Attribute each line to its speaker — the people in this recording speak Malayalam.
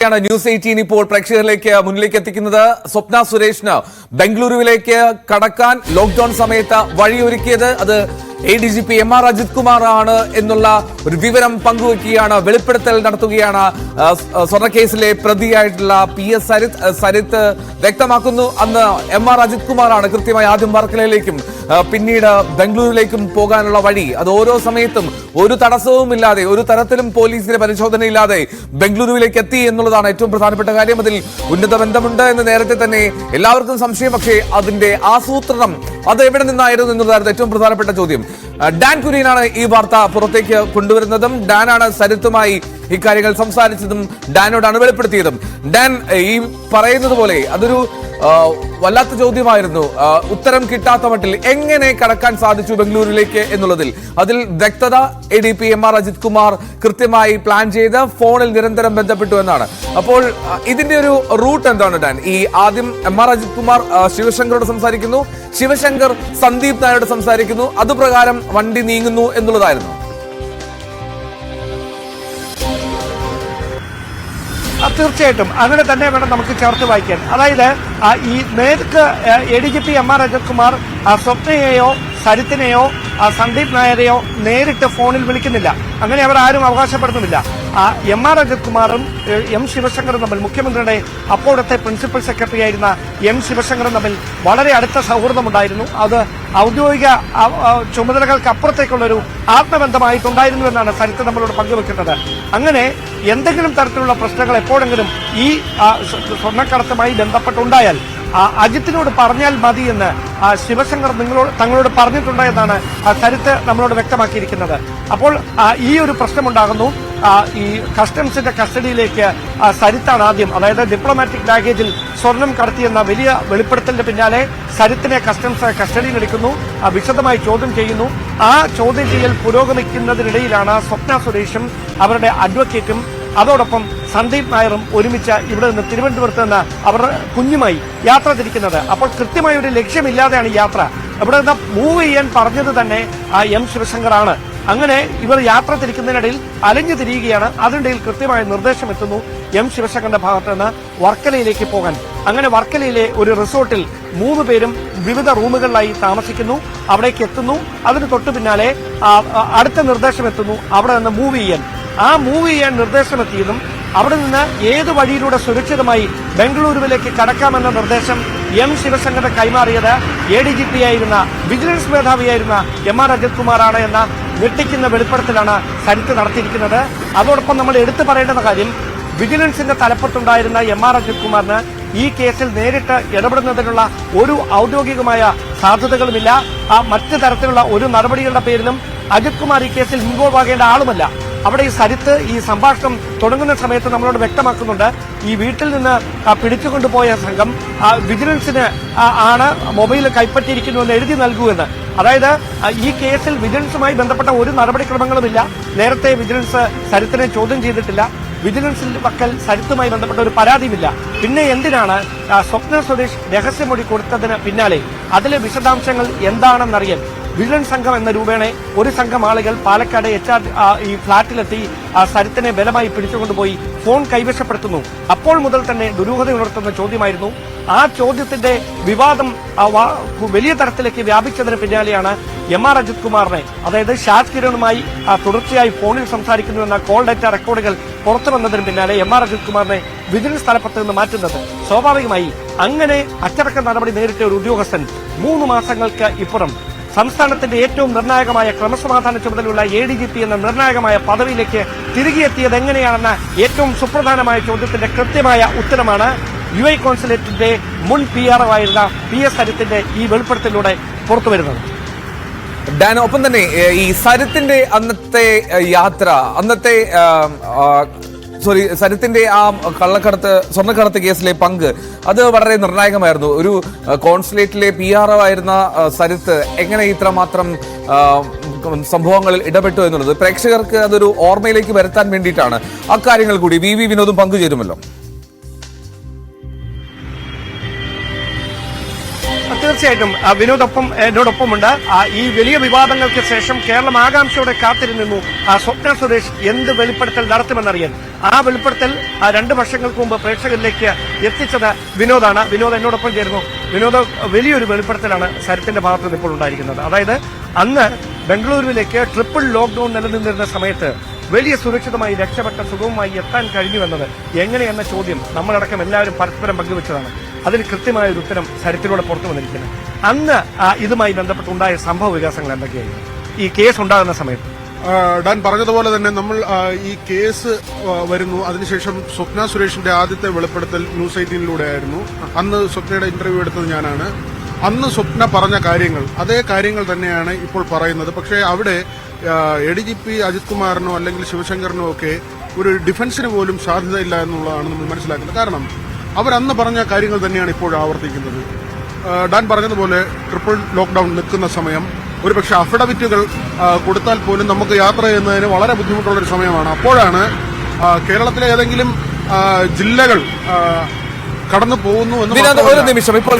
Speaker 1: ന്യൂസ് 18 ഇപ്പോൾ പ്രേക്ഷകരിലേക്ക് മുന്നിലേക്ക് എത്തിക്കുന്നത്. സ്വപ്ന സുരേഷിന് ബംഗളൂരുവിലേക്ക് കടക്കാൻ ലോക്ക്ഡൌൺ സമയത്ത് വഴിയൊരുക്കിയത് അത് ADGP MR അജിത് കുമാർ ആണ് എന്നുള്ള ഒരു വിവരം പങ്കുവയ്ക്കുകയാണ്, വെളിപ്പെടുത്തൽ നടത്തുകയാണ്. സ്വർണ്ണക്കേസിലെ പ്രതിയായിട്ടുള്ള PS സരിത്ത് വ്യക്തമാക്കുന്നു, അന്ന് MR അജിത് കുമാറാണ് കൃത്യമായി ആദ്യം വർക്കലയിലേക്കും പിന്നീട് ബംഗളൂരുവിലേക്കും പോകാനുള്ള വഴി അത് ഓരോ സമയത്തും ഒരു തടസ്സവും ഇല്ലാതെ, ഒരു തരത്തിലും പോലീസിന്റെ പരിശോധനയില്ലാതെ ബംഗളൂരുവിലേക്ക് എത്തി എന്നുള്ളതാണ് ഏറ്റവും പ്രധാനപ്പെട്ട കാര്യം. അതിൽ ഉന്നത ബന്ധമുണ്ട് എന്ന് നേരത്തെ തന്നെ എല്ലാവർക്കും സംശയം. പക്ഷേ അതിന്റെ ആസൂത്രണം അത് എവിടെ നിന്നായിരുന്നു എന്നുള്ളതായിരുന്നു ഏറ്റവും പ്രധാനപ്പെട്ട ചോദ്യം. ഡാൻ കുര്യനാണ് ഈ വാർത്ത പുറത്തേക്ക് കൊണ്ടുവരുന്നതും ഡാനാണ് സരിത്തുമായി ഇക്കാര്യങ്ങൾ സംസാരിച്ചതും ഡാനോടാണ് വെളിപ്പെടുത്തിയതും. ഡാൻ, ഈ പറയുന്നത് പോലെ അതൊരു വല്ലാത്ത ചോദ്യമായിരുന്നു. ഉത്തരം കിട്ടാത്ത മട്ടിൽ എങ്ങനെ കടക്കാൻ സാധിച്ചു ബംഗളൂരുവിലേക്ക് എന്നുള്ളതിൽ അതിൽ വ്യക്തത ADP MR അജിത് കുമാർ കൃത്യമായി പ്ലാൻ ചെയ്ത് ഫോണിൽ നിരന്തരം ബന്ധപ്പെട്ടു എന്നാണ്. അപ്പോൾ ഇതിന്റെ ഒരു റൂട്ട് എന്താണ് ഡാൻ? ഈ ആദ്യം MR അജിത് കുമാർ ശിവശങ്കറോട് സംസാരിക്കുന്നു, ശിവശങ്കർ സന്ദീപ് നായരോട് സംസാരിക്കുന്നു, അതുപ്രകാരം വണ്ടി നീങ്ങുന്നു എന്നുള്ളതായിരുന്നു.
Speaker 2: തീർച്ചയായിട്ടും അങ്ങനെ തന്നെ വേണം നമുക്ക് ചേർത്ത് വായിക്കാൻ. അതായത് ഈ നേർക്ക് ADGP MR അജിത് കുമാർ സ്വപ്നയെയോ സരിത്തിനെയോ സന്ദീപ് നായരെയോ നേരിട്ട് ഫോണിൽ വിളിക്കുന്നില്ല. അങ്ങനെ അവർ ആരും അവകാശപ്പെടുന്നുമില്ല. MR അജിത് കുമാറും M ശിവശങ്കറും തമ്മിൽ, മുഖ്യമന്ത്രിയുടെ അപ്പോഴത്തെ പ്രിൻസിപ്പൽ സെക്രട്ടറി ആയിരുന്ന M ശിവശങ്കറും തമ്മിൽ വളരെ അടുത്ത സൗഹൃദമുണ്ടായിരുന്നു. അത് ഔദ്യോഗിക ചുമതലകൾക്ക് അപ്പുറത്തേക്കുള്ളൊരു ആത്മബന്ധമായിട്ടുണ്ടായിരുന്നു എന്നാണ് സരിത്ത് നമ്മളോട് പങ്കുവെക്കുന്നത്. അങ്ങനെ എന്തെങ്കിലും തരത്തിലുള്ള പ്രശ്നങ്ങൾ എപ്പോഴെങ്കിലും ഈ സ്വർണ്ണക്കടത്തുമായി ബന്ധപ്പെട്ടുണ്ടായാൽ അജിത്തിനോട് പറഞ്ഞാൽ മതി എന്ന് ശിവശങ്കർ തങ്ങളോട് പറഞ്ഞിട്ടുണ്ട് എന്നാണ് സരിത്ത് നമ്മളോട് വ്യക്തമാക്കിയിരിക്കുന്നത്. അപ്പോൾ ഈ ഒരു പ്രശ്നമുണ്ടാകുന്നു. ഈ കസ്റ്റംസിന്റെ കസ്റ്റഡിയിലേക്ക് സരിത്താണ് ആദ്യം, അതായത് ഡിപ്ലോമാറ്റിക് ബാഗേജിൽ സ്വർണം കടത്തിയെന്ന വലിയ വെളിപ്പെടുത്തലിന് പിന്നാലെ സരിത്തിനെ കസ്റ്റംസ് കസ്റ്റഡിയിലെടുക്കുന്നു, വിശദമായി ചോദ്യം ചെയ്യുന്നു. ആ ചോദ്യം ചെയ്യൽ പുരോഗമിക്കുന്നതിനിടയിലാണ് സ്വപ്ന സുരേഷും അവരുടെ അഡ്വക്കേറ്റും അതോടൊപ്പം സന്ദീപ് നായറും ഒരുമിച്ച് ഇവിടെ നിന്ന് തിരുവനന്തപുരത്ത് നിന്ന് അവർ കുഞ്ഞുമായി യാത്ര തിരിക്കുന്നത്. അപ്പോൾ കൃത്യമായ ഒരു ലക്ഷ്യമില്ലാതെയാണ് യാത്ര. ഇവിടെ നിന്ന് മൂവ് ചെയ്യാൻ പറഞ്ഞത് തന്നെ M ശിവശങ്കർ ആണ്. അങ്ങനെ ഇവർ യാത്ര തിരിക്കുന്നതിനിടയിൽ അലഞ്ഞു തിരിയുകയാണ്. അതിനിടയിൽ കൃത്യമായ നിർദ്ദേശം എത്തുന്നു M ശിവശങ്കറിന്റെ ഭാഗത്ത് നിന്ന് വർക്കലയിലേക്ക് പോകാൻ. അങ്ങനെ വർക്കലയിലെ ഒരു റിസോർട്ടിൽ 3 പേരും വിവിധ റൂമുകളിലായി താമസിക്കുന്നു. അവിടേക്ക് എത്തുന്നു. അതിന് തൊട്ടു പിന്നാലെ അടുത്ത നിർദ്ദേശം എത്തുന്നു അവിടെ നിന്ന് മൂവ് ചെയ്യാൻ. ആ മൂവ് ചെയ്യാൻ നിർദ്ദേശമെത്തിയതും അവിടെ നിന്ന് ഏത് വഴിയിലൂടെ സുരക്ഷിതമായി ബംഗളൂരുവിലേക്ക് കടക്കാമെന്ന നിർദ്ദേശം M ശിവശങ്കറിന് കൈമാറിയത് ADGP ആയിരുന്ന വിജിലൻസ് മേധാവിയായിരുന്ന MR അജിത് കുമാറാണ് എന്ന ഞെട്ടിക്കുന്ന വെളിപ്പെടുത്തലാണ് സരിത്ത് നടത്തിയിരിക്കുന്നത്. അതോടൊപ്പം നമ്മൾ എടുത്തു പറയേണ്ടുന്ന കാര്യം, വിജിലൻസിന്റെ തലപ്പത്തുണ്ടായിരുന്ന MR അജിത് കുമാറിന് ഈ കേസിൽ നേരിട്ട് ഇടപെടുന്നതിനുള്ള ഒരു ഔദ്യോഗികമായ സാധ്യതകളുമില്ല. മറ്റു തരത്തിലുള്ള ഒരു നടപടികളുടെ പേരിലും അജിത് കുമാർ ഈ കേസിൽ ഇൻവോൾവ് ആകേണ്ട ആളുമല്ല. അവിടെ ഈ സരിത്ത് ഈ സംഭാഷണം തുടങ്ങുന്ന സമയത്ത് നമ്മളോട് വ്യക്തമാക്കുന്നുണ്ട്, ഈ വീട്ടിൽ നിന്ന് പിടിച്ചുകൊണ്ടുപോയ സംഘം വിജിലൻസിന് ആണ് മൊബൈൽ കൈപ്പറ്റിയിരിക്കുന്നുവെന്ന് എഴുതി നൽകുമെന്ന്. അതായത് ഈ കേസിൽ വിജിലൻസുമായി ബന്ധപ്പെട്ട ഒരു നടപടിക്രമങ്ങളുമില്ല. നേരത്തെ വിജിലൻസ് സരിത്തിനെ ചോദ്യം ചെയ്തിട്ടില്ല. വിജിലൻസിൽ പക്കൽ സരിത്തുമായി ബന്ധപ്പെട്ട ഒരു പരാതിയുമില്ല. പിന്നെ എന്തിനാണ് സ്വപ്ന സുരേഷ് രഹസ്യമൊഴി കൊടുത്തതിന് പിന്നാലെ അതിലെ വിശദാംശങ്ങൾ എന്താണെന്നറിയാൻ വിജിലൻസ് സംഘം എന്ന രൂപേണ ഒരു സംഘം ആളുകൾ പാലക്കാട് ഈ ഫ്ളാറ്റിലെത്തി സരിത്തിനെ ബലമായി പിടിച്ചുകൊണ്ടുപോയി ഫോൺ കൈവശപ്പെടുത്തുന്നു. അപ്പോൾ മുതൽ തന്നെ ദുരൂഹത ഉണർത്തുന്ന ചോദ്യമായിരുന്നു. ആ ചോദ്യത്തിന്റെ വിവാദം വലിയ തരത്തിലേക്ക് വ്യാപിച്ചതിന് പിന്നാലെയാണ് MR അജിത് കുമാറിനെ, അതായത് ഷാജ് കിരണുമായി തുടർച്ചയായി ഫോണിൽ സംസാരിക്കുന്നുവെന്ന കോൾ ഡേറ്റ റെക്കോർഡുകൾ പുറത്തു വന്നതിന് പിന്നാലെ MR അജിത് കുമാറിനെ വിജിലൻസ് തലപ്പത്ത് നിന്ന് മാറ്റുന്നത്. സ്വാഭാവികമായി അങ്ങനെ അച്ചടക്ക നടപടി നേരിട്ട ഒരു ഉദ്യോഗസ്ഥൻ 3 മാസങ്ങൾക്ക് ഇപ്പുറം സംസ്ഥാനത്തിന്റെ ഏറ്റവും നിർണായകമായ ക്രമസമാധാന ചുമതലയുള്ള ADGP എന്ന നിർണായകമായ പദവിയിലേക്ക് തിരികെ എത്തിയത് എങ്ങനെയാണെന്ന ഏറ്റവും സുപ്രധാനമായ ചോദ്യത്തിന്റെ കൃത്യമായ ഉത്തരമാണ് UAE കോൺസുലേറ്റിന്റെ മുൻ PR ആയിരുന്ന PS സരിത്തിന്റെ ഈ വെളിപ്പെടുത്തലിലൂടെ പുറത്തുവരുന്നത്.
Speaker 1: ഡാൻ, ഒപ്പം തന്നെ ഈ സരിത്തിന്റെ അന്നത്തെ യാത്ര, സരിത്തിന്റെ ആ സ്വർണ്ണക്കടത്ത് കേസിലെ പങ്ക് അത് വളരെ നിർണായകമായിരുന്നു. ഒരു കോൺസുലേറ്റിലെ PR ആയിരുന്ന സരിത്ത് എങ്ങനെ ഇത്രമാത്രം സംഭവങ്ങളിൽ ഇടപെട്ടു എന്നുള്ളത് പ്രേക്ഷകർക്ക് അതൊരു ഓർമ്മയിലേക്ക് വരുത്താൻ വേണ്ടിയിട്ടാണ്. അക്കാര്യങ്ങൾ കൂടി VV വിനോദും പങ്കുചേരുമല്ലോ.
Speaker 2: തീർച്ചയായിട്ടും വിനോദൊപ്പം എന്നോടൊപ്പമുണ്ട്. ഈ വലിയ വിവാദങ്ങൾക്ക് ശേഷം കേരളം ആകാംക്ഷയോടെ കാത്തിരുന്നു സ്വപ്ന സുരേഷ് എന്ത് വെളിപ്പെടുത്തൽ നടത്തുമെന്നറിയാൻ. ആ വെളിപ്പെടുത്തൽ 2 വർഷങ്ങൾക്ക് മുമ്പ് പ്രേക്ഷകരിലേക്ക് എത്തിച്ചത് വിനോദാണ്. വിനോദ് എന്നോടൊപ്പം ചേരുന്നു. വിനോദ്, വലിയൊരു വെളിപ്പെടുത്തലാണ് സരിത്തിന്റെ ഭാഗത്ത് നിന്ന് ഇപ്പോൾ ഉണ്ടായിരിക്കുന്നത്. അതായത് അന്ന് ബംഗളൂരുവിലേക്ക് ട്രിപ്പിൾ ലോക്ക്ഡൌൺ നിലനിന്നിരുന്ന സമയത്ത് വലിയ സുരക്ഷിതമായി രക്ഷപ്പെട്ട സുഗമമായി എത്താൻ കഴിഞ്ഞുവെന്നത് എങ്ങനെയെന്ന ചോദ്യം നമ്മളടക്കം എല്ലാവരും പരസ്പരം പങ്കുവച്ചതാണ്. അതിന് കൃത്യമായ ഒരു ഉത്തരം സരിത്തിലൂടെ പുറത്തു വന്നിരിക്കുന്നത്. അന്ന് ഇതുമായി ബന്ധപ്പെട്ടുണ്ടായ സംഭവ വികാസങ്ങൾ എന്തൊക്കെയായിരുന്നു ഈ കേസ് ഉണ്ടാകുന്ന സമയത്ത്?
Speaker 3: ഡാൻ പറഞ്ഞതുപോലെ തന്നെ നമ്മൾ ഈ കേസ് വരുന്നു. അതിനുശേഷം സ്വപ്ന സുരേഷിന്റെ ആദ്യത്തെ വെളിപ്പെടുത്തൽ ന്യൂസ് 18 ആയിരുന്നു. അന്ന് സ്വപ്നയുടെ ഇന്റർവ്യൂ എടുത്തത് ഞാനാണ്. അന്ന് സ്വപ്ന പറഞ്ഞ കാര്യങ്ങൾ അതേ കാര്യങ്ങൾ തന്നെയാണ് ഇപ്പോൾ പറയുന്നത്. പക്ഷേ അവിടെ ADGP അജിത് കുമാറിനോ അല്ലെങ്കിൽ ശിവശങ്കറിനോ ഒക്കെ ഒരു ഡിഫൻസിന് പോലും സാധ്യതയില്ല എന്നുള്ളതാണ് നമ്മൾ മനസ്സിലാക്കുന്നത്. കാരണം അവരന്ന് പറഞ്ഞ കാര്യങ്ങൾ തന്നെയാണ് ഇപ്പോൾ ആവർത്തിക്കുന്നത്. ഡാൻ പറഞ്ഞതുപോലെ ട്രിപ്പിൾ ലോക്ക്ഡൌൺ നിൽക്കുന്ന സമയം ഒരുപക്ഷെ അഫിഡവിറ്റുകൾ കൊടുത്താൽ പോലും നമുക്ക് യാത്ര ചെയ്യുന്നതിന് വളരെ ബുദ്ധിമുട്ടുള്ളൊരു സമയമാണ്. അപ്പോഴാണ് കേരളത്തിലെ ഏതെങ്കിലും ജില്ലകൾ കടന്നു പോകുന്നു എന്ന്
Speaker 1: ഒരു നിമിഷം ഇപ്പോൾ